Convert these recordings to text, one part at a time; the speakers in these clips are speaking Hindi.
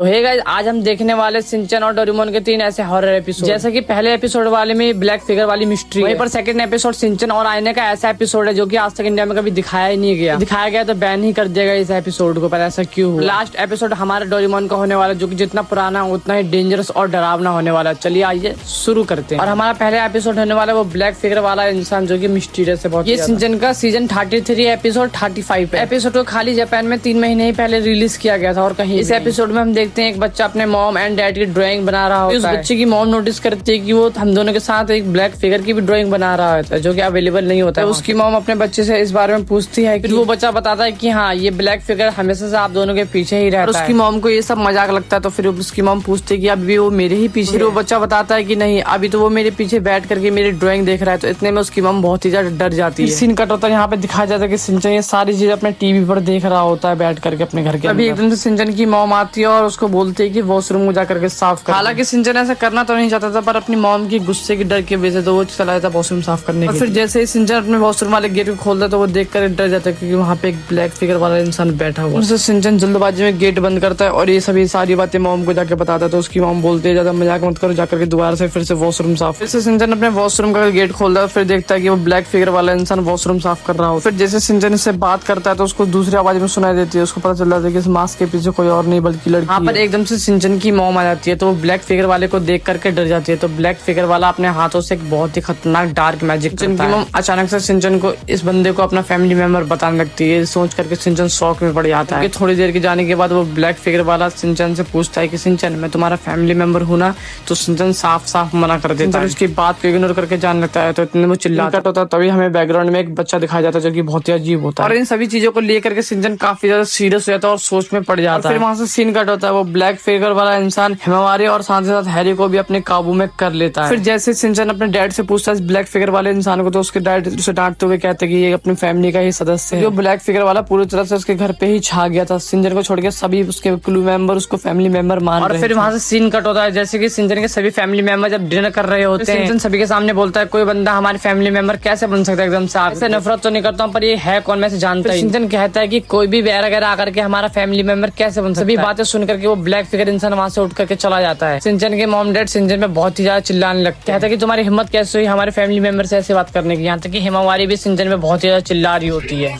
तो हे गाइस, आज हम देखने वाले सिंचन और डोरेमोन के 3 ऐसे हॉरर एपिसोड। जैसे कि पहले एपिसोड वाले में ब्लैक फिगर वाली मिस्ट्री, वहीं पर सेकंड एपिसोड सिंचन और आईने का ऐसा एपिसोड है जो कि आज तक इंडिया में कभी दिखाया ही नहीं गया। दिखाया गया तो बैन ही कर दिया गया इस एपिसोड को, पर ऐसा क्यों हुआ। लास्ट एपिसोड हमारे डोरेमोन का होने वाला, जो कि जितना पुराना उतना ही डेंजरस और डरावना होने वाला। चलिए आइए शुरू करते हैं। और हमारा पहला एपिसोड होने वाला वो ब्लैक फिगर वाला इंसान जो की मिस्टीरियस है बहुत। ये सिंचन का सीजन 33 एपिसोड 35 एपिसोड को खाली जापान में 3 महीने ही पहले रिलीज किया गया था और कहीं। इस एपिसोड में हम देखते हैं एक बच्चा अपने मॉम एंड डैड की ड्राइंग बना रहा होता है। उस बच्चे की मॉम नोटिस करती है कि वो हम दोनों के साथ एक ब्लैक फिगर की भी ड्राइंग बना रहा होता है जो कि अवेलेबल नहीं होता है। उसकी मॉम अपने बच्चे से इस बारे में पूछती है कि वो बच्चा बताता है कि हाँ, ये ब्लैक फिगर हमेशा से आप दोनों के पीछे ही रहता है। उसकी मॉम को ये सब मजाक लगता है, तो फिर उसकी मॉम पूछती है कि अभी वो मेरे ही पीछे। फिर वो बच्चा बताता है कि नहीं, अभी तो वो मेरे पीछे बैठ करके मेरी ड्राइंग देख रहा है। तो इतने में उसकी मॉम बहुत ही ज्यादा डर जाती है। सीन कट होता है, यहाँ पे दिखाया जाता है कि सिंचन ये सारी चीजें अपने टीवी पर देख रहा होता है बैठ करके अपने घर के। अभी एकदम से सिंचन की मॉम आती है और उसको बोलती है कि वॉशरूम में जा करके साफ कर। हालांकि सिंचन ऐसा करना तो नहीं चाहता था, पर अपनी मॉम की गुस्से की डर की वजह से तो वो चला जाता वॉशरूम साफ करने के। और फिर जैसे ही सिंचन अपने वॉशरूम वाले गेट को खोलता है तो वो देख कर डर जाता है क्योंकि वहाँ पे एक ब्लैक फिगर वाला इंसान बैठा हुआ। उससे सिंचन जल्दबाजी में गेट बंद करता है और ये सभी सारी बातें मॉम को जाके बताता है। तो उसकी मॉम बोलती है ज्यादा मजाक मत करो, जाकर के दोबारा से फिर से वॉशरूम साफ। फिर से सिंचन अपने वॉशरूम का गेट खोलता है, फिर देखता है कि वो ब्लैक फिगर वाला इंसान वॉशरूम साफ कर रहा हो। फिर जैसे सिंचन इससे बात करता है तो उसको दूसरी आवाज में सुनाई देती है। उसको पता चल जाता है कि इस मास्क के पीछे कोई और नहीं बल्कि लड़की। यहाँ पर एकदम से सिंचन की मॉम आ जाती है तो वो ब्लैक फिगर वाले को देख करके डर जाती है। तो ब्लैक फिगर वाला अपने हाथों से एक बहुत ही खतरनाक डार्क मैजिक करता है। अचानक से सिंचन को इस बंदे को अपना फैमिली मेंबर बताने लगती है। सोच करके सिंचन शॉक में पड़ जाता है। थोड़ी देर के जाने के बाद वो ब्लैक फिगर वाला सिंचन से पूछता है कि सिंचन, मैं तुम्हारा फैमिली मेंबर हूँ ना। तो सिंचन साफ साफ मना कर देता है, उसकी बात को इग्नोर करके जाने लगता है। तो इतने में चिल्लाता होता है, तभी हमें बैकग्राउंड में एक बच्चा दिखाया जाता है जो कि बहुत ही अजीब होता है। और इन सभी चीजों को लेकर के सिंचन काफी ज्यादा सीरियस हो जाता है और सोच में पड़ जाता है। फिर वहाँ से सीन कट होता है, वो ब्लैक फिगर वाला इंसान हिमावारी और साथ ही साथ हैरी को भी अपने काबू में कर लेता है। फिर जैसे सिंचन अपने डैड से पूछता है इस ब्लैक फिगर वाले इंसान को, तो उसके डैड उसे डांटते हुए कहते हैं कि ये अपनी फैमिली का ही सदस्य है। जो ब्लैक फिगर वाला पूरी तरह से उसके घर पे ही छा गया था। सिंचन को छोड़ के सभी उसके क्रू मेंबर उसको फैमिली मेंबर मान रहे हैं। और फिर वहाँ से सीन कट होता है, जैसे कि सिंचन के सभी फैमिली मेंबर जब डिनर कर रहे होते हैं, सिंचन सभी के सामने बोलता है कोई बंदा हमारी फैमिली मेंबर कैसे बन सकता है एकदम से। आपसे नफरत तो नहीं करता हूँ, पर ये है कौन, मैं से जानता है। सिंचन कहता है कि कोई भी वगैरह आकर के हमारा फैमिली मेंबर कैसे बन सकता है। सभी बातें सुन करके वो ब्लैक फिगर इंसान वहाँ से उठ करके चला जाता है। सिंचन के मॉम डैड सिंचन पे बहुत ही ज्यादा चिल्लाने लगते हैं। कहता है कि तुम्हारी हिम्मत कैसे हुई हमारे फैमिली मेंबर से ऐसे बात करने की। यहाँ तक कि हिमावारी भी सिंचन पे बहुत ही ज्यादा चिल्ला रही होती है।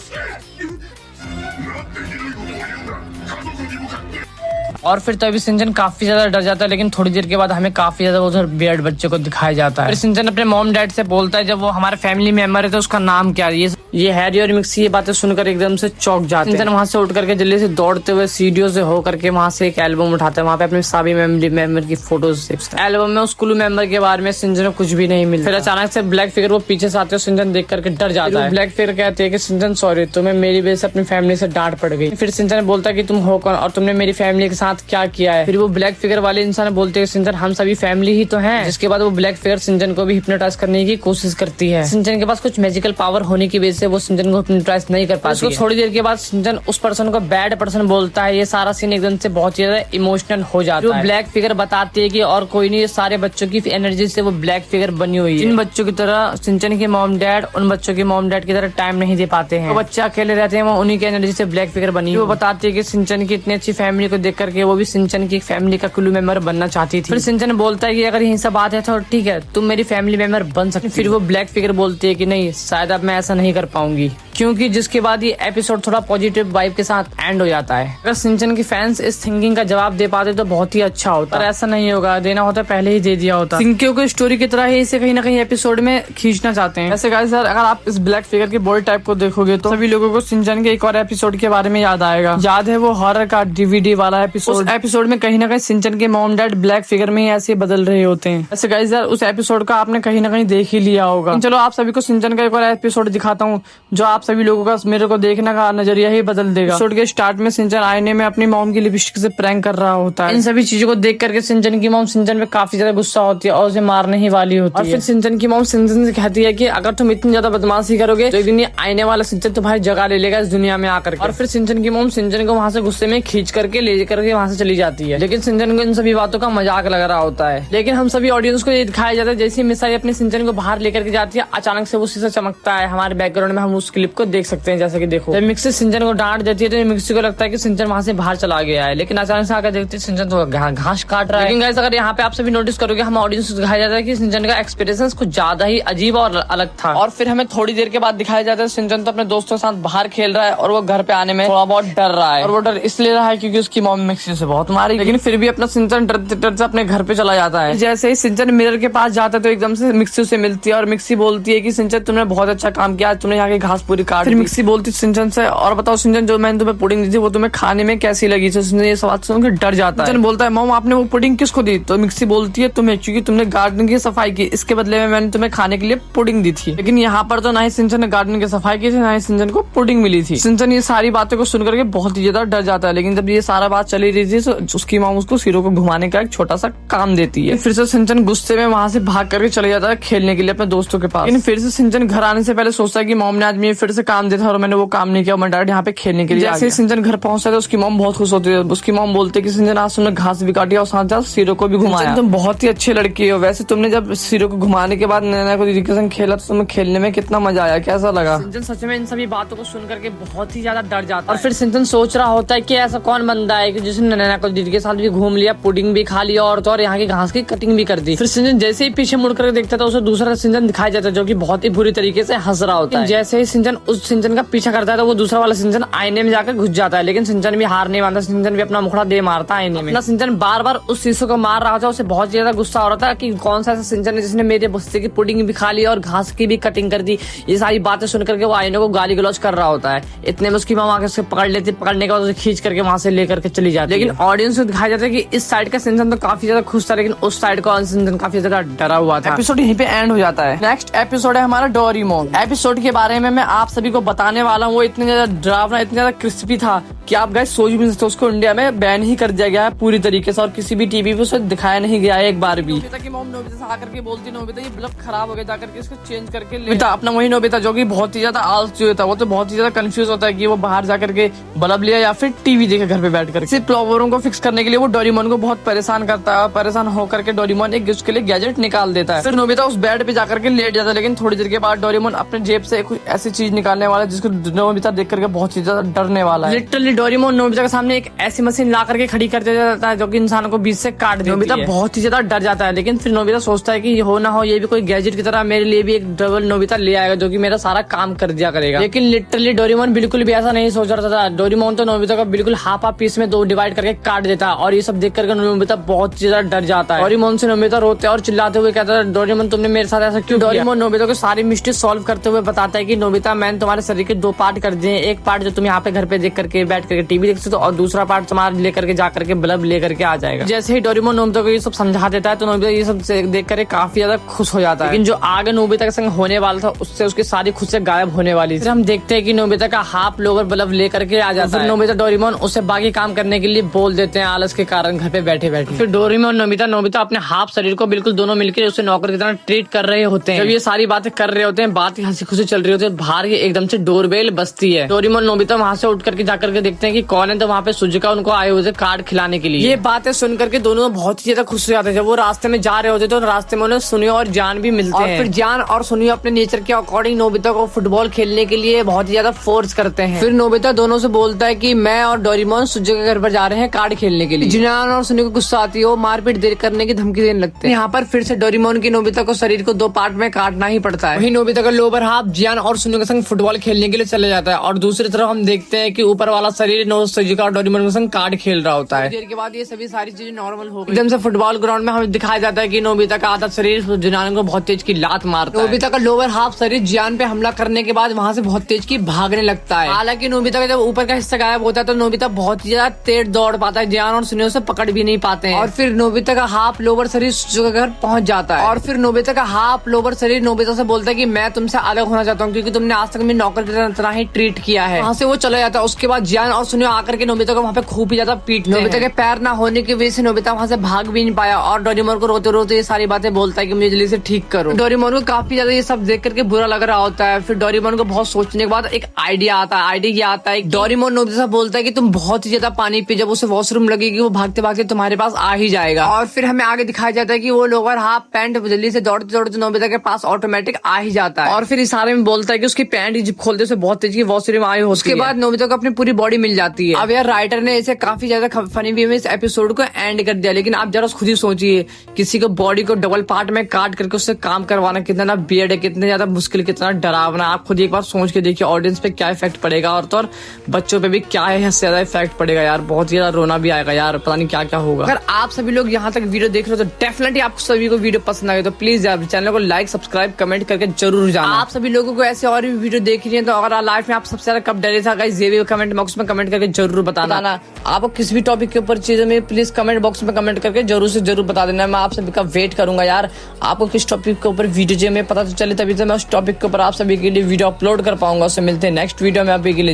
और फिर तभी सिंचन काफी ज्यादा डर जाता है, लेकिन थोड़ी देर के बाद हमें काफी ज्यादा उधर बियर्ड बच्चे को दिखाया जाता है। फिर सिंचन अपने मॉम डैड से बोलता है जब वो हमारे फैमिली मेंबर है तो उसका नाम क्या है। ये हैरी और मिक्सी ये बातें सुनकर एकदम से चौंक जाते हैं। सिंचन वहाँ से उठ करके जल्दी से दौड़ते हुए सीढ़ियों से हो करके वहाँ से एक एल्बम उठाता है। वहाँ पे अपने सभी फैमिली मेंबर की फोटोज देखता है। एल्बम में उस क्रू मेंबर के बारे में सिंचन को कुछ भी नहीं मिलता। फिर अचानक से ब्लैक फिगर वो पीछे से आते हैं, सिंचन देख करके डर जाता है। ब्लैक फिगर कहते हैं कि सिंचन सॉरी, तुम्हें मेरी वजह से अपनी फैमिली से डांट पड़ गई। फिर सिंचन बोलता है कि तुम हो कौन और तुमने मेरी फैमिली के साथ क्या किया है। फिर वो ब्लैक फिगर वाले इंसान बोलते हैं सिंचन हम सभी फैमिली ही तो हैं। जिसके बाद वो ब्लैक फिगर सिंचन को भी हिप्नोटाइज करने की कोशिश करती है। सिंचन के पास कुछ मैजिकल पावर होने की वजह से वो सिंचन को हिप्नोटाइज नहीं कर पाती है। थोड़ी देर के बाद सिंचन उस पर्सन को बैड पर्सन बोलता है। ये सारा सीन एकदम से बहुत ही ज्यादा इमोशनल हो जाता है। ब्लैक फिगर बताती है कि और कोई नहीं, ये सारे बच्चों की एनर्जी से वो ब्लैक फिगर बनी हुई है। इन बच्चों की तरह सिंचन के मॉम डैड उन बच्चों के मॉम डैड की तरह टाइम नहीं दे पाते हैं। वो बच्चे अकेले रहते हैं, वो उन्हीं की एनर्जी से ब्लैक फिगर बनी। वो बताती है कि सिंचन की इतनी अच्छी फैमिली को देख करके वो भी सिंचन की फैमिली का क्रू मेंबर बनना चाहती थी। फिर सिंचन बोलता है कि अगर यही सब बात है तो ठीक है, तुम मेरी फैमिली मेंबर बन सकती। फिर वो ब्लैक फिगर बोलती है कि नहीं, शायद अब मैं ऐसा नहीं कर पाऊंगी। क्योंकि जिसके बाद ये एपिसोड थोड़ा पॉजिटिव वाइब के साथ एंड हो जाता है। अगर सिंचन की फैंस इस थिंकिंग का जवाब दे पाते तो बहुत ही अच्छा होता, पर ऐसा नहीं होगा। देना होता पहले ही दे दिया होता। सिंकियो को स्टोरी की तरह ही इसे कहीं ना कहीं एपिसोड में खींचना चाहते हैं। ऐसे गाइस, अगर आप इस ब्लैक फिगर की बॉडी टाइप को देखोगे तो सभी लोगों को सिंचन के एक और एपिसोड के बारे में याद आएगा। याद है वो हॉरर का DVD वाला एपिसोड। उस एपिसोड में कहीं ना कहीं सिंचन के मॉम डैड ब्लैक फिगर में ही ऐसे बदल रहे होते हैं। ऐसे गाइस यार, उस एपिसोड का आपने कहीं ना कहीं देख ही लिया होगा। चलो आप सभी को सिंचन का एक और एपिसोड दिखाता हूँ जो आप सभी लोगों का मेरे को देखने का नजरिया ही बदल देगा। एपिसोड के स्टार्ट में सिंचन आईने में अपनी मॉम की लिपस्टिक से प्रैंक कर रहा होता है। इन सभी चीजों को देख करके सिंचन की मॉम सिंचन पे काफी ज्यादा गुस्सा होती है और उसे मारने ही वाली होती है। और फिर सिंचन की मॉम सिंचन से कहती है कि अगर तुम इतनी ज्यादा बदमाशी करोगे तो एक दिन ये आईने वाला सिंचन तुम्हारी जगह ले लेगा इस दुनिया में आकर। और फिर सिंचन की मॉम सिंचन को वहाँ से गुस्से में खींच करके ले करके वहाँ से चली जाती है। लेकिन सिंचन को इन सभी बातों का मजाक लग रहा होता है। लेकिन हम सभी ऑडियंस को ये दिखाया जाता है जैसे मिसाई अपने सिंचन को बाहर लेकर के जाती है, अचानक से वो शीशा चमकता है। हमारे बैकग्राउंड में हम उस क्लिप को देख सकते हैं। जैसे कि देखो, जब मिक्सी सिंचन को डांट देती है तो मिक्सी को लगता है कि सिंचन वहां से बाहर चला गया है, लेकिन अचानक से आकर देखते हैं सिंचन तो घास काट रहा है। लेकिन गाइस, अगर यहाँ पे आप सभी नोटिस करोगे, हम ऑडियंस को दिखाया जाता है कि सिंचन का एक्सपीरियंस कुछ ज्यादा ही अजीब और अलग था। और फिर हमें थोड़ी देर के बाद दिखाया जाता है सिंचन तो अपने दोस्तों के साथ बाहर खेल रहा है और वो घर पे आने में थोड़ा बहुत डर रहा है। और वो डर इसलिए रहा है क्योंकि उसकी मॉम मिक्सी से बहुत मारी, लेकिन फिर भी अपना सिंचन डरते डरते अपने घर पे चला जाता है। जैसे ही सिंचन मिरर के पास जाता है तो एकदम से मिक्सी उसे मिलती है और मिक्सी बोलती है कि सिंचन तुमने बहुत अच्छा काम किया, तुमने यहाँ की घास पूरी काट दी। फिर मिक्सी बोलती सिंचन से, और बताओ सिंचन, जो मैंने तुम्हें पुडिंग दी थी वो तुम्हें खाने में कैसी लगी? सिंचन ये सवाल सुनकर डर जाता है। सिंचन बोलता है, मॉम आपने वो पुडिंग किसको दी? तो मिक्सी बोलती है तुम्हें, क्योंकि तुमने गार्डन की सफाई की, इसके बदले में मैंने तुम्हें खाने के लिए पुडिंग दी थी। लेकिन यहाँ पर तो ना ही सिंचन ने गार्डन की सफाई की थी, ना ही सिंचन को पुडिंग मिली थी। सिंचन ये सारी बातें को सुनकर के बहुत ही ज्यादा डर जाता है। लेकिन जब ये सारा बात चली रही थी तो उसकी मॉम उसको सिरों को घुमाने का एक छोटा सा काम देती है। फिर से सिंचन गुस्से में वहां से भाग करके चले जाता है खेलने के लिए अपने दोस्तों के पास। लेकिन फिर से सिंचन घर आने से पहले सोचता है कि मॉम ने आज मुझे फिर से काम दिया था और मैंने वो काम नहीं किया, मैं डायरेक्ट यहाँ पे खेलने के लिए। जैसे ही सिंचन घर पहुंचता है तो उसकी मॉम बहुत खुश होती है। उसकी मॉम बोलती है कि सिंचन आज तुमने घास भी काटी और साथ साथ सिरों को भी घुमाया, तुम बहुत ही अच्छी लड़की हो। वैसे तुमने जब सिरों को घुमाने के बाद नैना को दीदी के संग खेला तो तुम्हें खेलने में कितना मजा आया, कैसा लगा? सिंचन सच में इन सभी बातों को सुनकर के बहुत ही ज्यादा डर जाता है। और फिर सिंचन सोच रहा होता है कि ऐसा कौन बंदा है कि जिसने नैना को दीदी के साथ भी घूम लिया, पुडिंग भी खा लिया और तो और यहाँ की घास की कटिंग भी कर दी। फिर सिंचन जैसे ही पीछे मुड़ कर देखता था उसे दूसरा सिंचन दिखाई जाता है जो कि बहुत ही बुरी तरीके से हंस रहा होता है। जैसे ही सिंचन उस सिंचन का पीछा करता है तो वो दूसरा वाला सिंचन आईने में जाकर घुस जाता है। लेकिन सिंचन भी हार नहीं मानता, सिंचन भी अपना मुखड़ा दे मारता है आईने में। अपना सिंचन बार बार उस शीशे को मार रहा था, उसे बहुत ज्यादा गुस्सा हो रहा था कि कौन सा ऐसा सिंचन है जिसने मेरे बस्ते की पुडिंग भी खा ली और घास की भी कटिंग कर दी। ये सारी बातें सुनकर के वो आईने को गाली गलौज कर रहा होता है। इतने में उसकी माँ आके उसे पकड़ लेती, पकड़ने के बाद उसे खींच करके वहां से लेकर के चली जाती है। लेकिन ऑडियंस को दिखाया जाता है कि इस साइड का सिंचन तो काफी ज्यादा खुश था, लेकिन उस साइड का सिंचन काफी ज्यादा डरा हुआ था। एपिसोड यहीं पे एंड हो जाता है। नेक्स्ट एपिसोड है हमारा डोरेमोन। एपिसोड के बारे में मैं आप सभी को बताने वाला हूँ। वो इतने ज्यादा डरावना, इतने ज्यादा क्रिस्पी था कि आप गाइस सोच भी नहीं सकते। उसको इंडिया में बैन ही कर दिया गया है पूरी तरीके से और किसी भी टीवी पे उसे दिखाया नहीं गया है एक बार भी। नोबिता की मॉम नोबिता से आकर के बोलती, नोबिता ये बल्ब खराब हो गया, जाकर के इसको चेंज करके ले। अपना वही नोबिता जो कि बहुत ही ज्यादा आलसी होता है, वो तो बहुत ही ज्यादा कंफ्यूज होता है कि वो बाहर जाकर के बल्ब लिया या फिर टीवी देखे घर पे बैठ कर। सिर्फ प्रॉब्लम को फिक्स करने के लिए वो डोरेमोन को बहुत परेशान करता है और परेशान होकर के डोरेमोन एक उसके लिए गैजेट निकाल देता है। फिर नोबिता उस बेड पे जाकर के लेट जाता है। लेकिन थोड़ी देर के बाद डोरेमोन अपने जेब से कुछ ऐसी चीज निकालने वाला है जिसको नोबिता देख करके बहुत ही ज्यादा डरने वाला है। लिटरली डोरेमोन नोबिता के सामने एक ऐसी मशीन ला करके खड़ी कर दिया जाता है जो कि इंसान को बीच से काट देती है। नोबिता बहुत ही ज्यादा डर जाता है। लेकिन फिर नोबिता सोचता है कि हो ना हो ये भी कोई गैजेट की तरह मेरे लिए भी एक डबल नोबिता ले आएगा जो कि मेरा सारा काम कर दिया करेगा। लेकिन लिटरली डोरेमोन बिल्कुल भी ऐसा नहीं सोच रहा था। डोरेमोन तो नोबिता को बिल्कुल हाफ पीस में दो डिवाइड करके काट देता है और ये सब देख करके नोबिता बहुत ज्यादा डर जाता है। डोरेमोन से नोबिता रोते और चिल्लाते हुए कहता है, डोरेमोन तुमने मेरे साथ ऐसा क्यों? डोरेमोन नोबिता को सारी मिस्ट्री सॉल्व करते हुए बताता है कि नोबिता मैंने तुम्हारे शरीर के दो पार्ट कर दिए। एक पार्ट जो तुम यहाँ पे घर पे देख करके बैठ करके टीवी देख सकते हो और दूसरा पार्ट तुम्हारा लेकर के जाकर के बल्ब लेकर के आ जाएगा। जैसे ही डोरेमोन नोबिता को ये सब समझा देता है तो नोबिता ये सब देख कर काफी ज्यादा खुश हो जाता है। लेकिन जो आगे नोबिता के संग होने वाला था उससे उसकी सारी खुशियां गायब होने वाली। फिर हम देखते हैं कि नोबिता का हाफ लोवर बल्ब लेकर के आ जाता है। नोबिता डोरेमोन उसे बाकी काम करने के लिए बोल देते हैं आलस के कारण घर पे बैठे बैठे। फिर डोरेमोन नोबिता अपने हाफ शरीर को बिल्कुल दोनों मिलकर उसे नौकर की तरह ट्रीट कर रहे होते हैं। जब ये सारी बातें कर रहे होते हैं, बात हंसी खुशी चल रही होती है, बाहर ही एकदम से डोरबेल बजती है। डोरेमोन नोबिता वहाँ से उठ करके जाकर के देखते हैं कि कौन है, तो वहाँ पे सुजुका उनको आए हुए थे कार्ड खिलाने के लिए। ये बातें सुन करके दोनों बहुत ही ज्यादा खुश हो जाते हैं। जब वो रास्ते में जा रहे होते तो रास्ते में उन्हें सुनियो और जान भी मिलते हैं। फिर जान और सुनियो अपने नेचर के अकॉर्डिंग नोबिता को फुटबॉल खेलने के लिए बहुत ही ज्यादा फोर्स करते हैं। फिर नोबिता दोनों से बोलता है कि मैं और डोरेमोन सुजुका के घर पर जा रहे हैं कार्ड खेलने के लिए। जिनान और सुनियो को गुस्सा आती है, वो मारपीट देर करने की धमकी देने लगते हैं। यहाँ पर फिर से डोरेमोन की नोबिता को शरीर को दो पार्ट में काटना ही पड़ता है। वही नोबिता का लोअर हाफ जियान और सुनियो के संग फुटबॉल खेलने के लिए चले जाता है और दूसरी तरफ हम देखते हैं कि ऊपर वाला शरीर सुजुका और डोरेमोन के संग कार्ड खेल रहा होता है। देर के बाद ये सभी सारी चीजें नॉर्मल हो गई। एकदम से फुटबॉल ग्राउंड में हमें दिखाया जाता है कि नोबिता का आधा शरीर जियान को बहुत तेज की लात मारता है। नोबिता का लोअर हाफ शरीर जियान पे हमला करने के बाद वहाँ से बहुत तेज की भागने लगता है। हालांकि नोबिता का जब ऊपर का हिस्सा गायब होता है तो नोबिता बहुत ही ज्यादा तेज दौड़ पाता है। जियान और सुनियो से पकड़ भी नहीं पाते हैं और फिर नोबिता का हाफ लोअर शरीर सुजुका के घर पहुंच जाता है। और फिर नोबिता का हाफ लोअर शरीर नोबिता से बोलता है कि मैं तुमसे अलग होना चाहता हूँ क्योंकि तुमने आज तक मेरी नौकर की तरह ही ट्रीट किया है। वहाँ से वो चला जाता है। उसके बाद जियान और सुनियो आकर के नोबिता को वहाँ पे खूब ही ज्यादा पीटते हैं। नोबिता के पैर ना होने की वजह से नोबिता वहाँ से भाग भी नहीं पाया और डोरेमोन को रोते रोते ये सारी बातें बोलता है कि मुझे जल्दी से ठीक करो। डोरेमोन को काफी ज्यादा ये सब देख करके बुरा लग रहा होता है। फिर डोरेमोन को बहुत सोचने के बाद एक आइडिया आता है। आइडिया ये आता है, डोरेमोन नोबिता से बोलता है कि तुम बहुत ही ज्यादा पानी पी, जब उसे वॉशरूम लगेगी वो भागते भागते तुम्हारे पास आ ही जाएगा। और फिर हमें आगे दिखाया जाता है कि वो लोअर हाफ पैंट जल्दी से दौड़ते दौड़ते नोबिता के पास ऑटोमेटिक आ ही जाता है और फिर इशारे में बोलता है कि उसकी पैंट एंड की जिप खोलते से बहुत तेज की वॉशरूम आई होती है। उसके बाद नोबिता को अपनी पूरी बॉडी मिल जाती है। अब यार राइटर ने इसे काफी ज्यादा फनी वे में इस एपिसोड को एंड कर दिया, लेकिन आप जरा खुद ही सोचिए किसी को बॉडी को डबल पार्ट में काट करके उससे काम करवाना कितना बियर्ड है, कितने ज्यादा मुश्किल, कितना डरावना। आप खुद एक बार सोच के देखिए ऑडियंस पे क्या इफेक्ट पड़ेगा और तो और बच्चों पे भी क्या है ज्यादा इफेक्ट पड़ेगा यार। बहुत ज्यादा रोना भी आएगा यार, पता नहीं क्या क्या होगा। अगर आप सभी लोग यहाँ तक वीडियो देख रहे हो तो डेफिनेटली आप सभी को वीडियो पसंद आएगा, तो प्लीज यार चैनल को लाइक सब्सक्राइब कमेंट करके जरूर जाना। आप सभी लोगों को ऐसे और भी वीडियो देखनी है तो अगर लाइफ में आप सबसे ज्यादा कब डरे था गाइस, ये भी कमेंट बॉक्स में कमेंट करके जरूर बताना। आपको किस भी टॉपिक के ऊपर चीजों में प्लीज कमेंट बॉक्स में कमेंट करके जरूर से जरूर बता देना। मैं आप सभी का वेट करूंगा यार। आपको किस टॉपिक के ऊपर वीडियो चाहिए मैं पता तो चले, तभी तो मैं उस टॉपिक के ऊपर आप सभी के लिए वीडियो अपलोड कर पाऊंगा। उससे मिलते हैं नेक्स्ट वीडियो में, अभी के लिए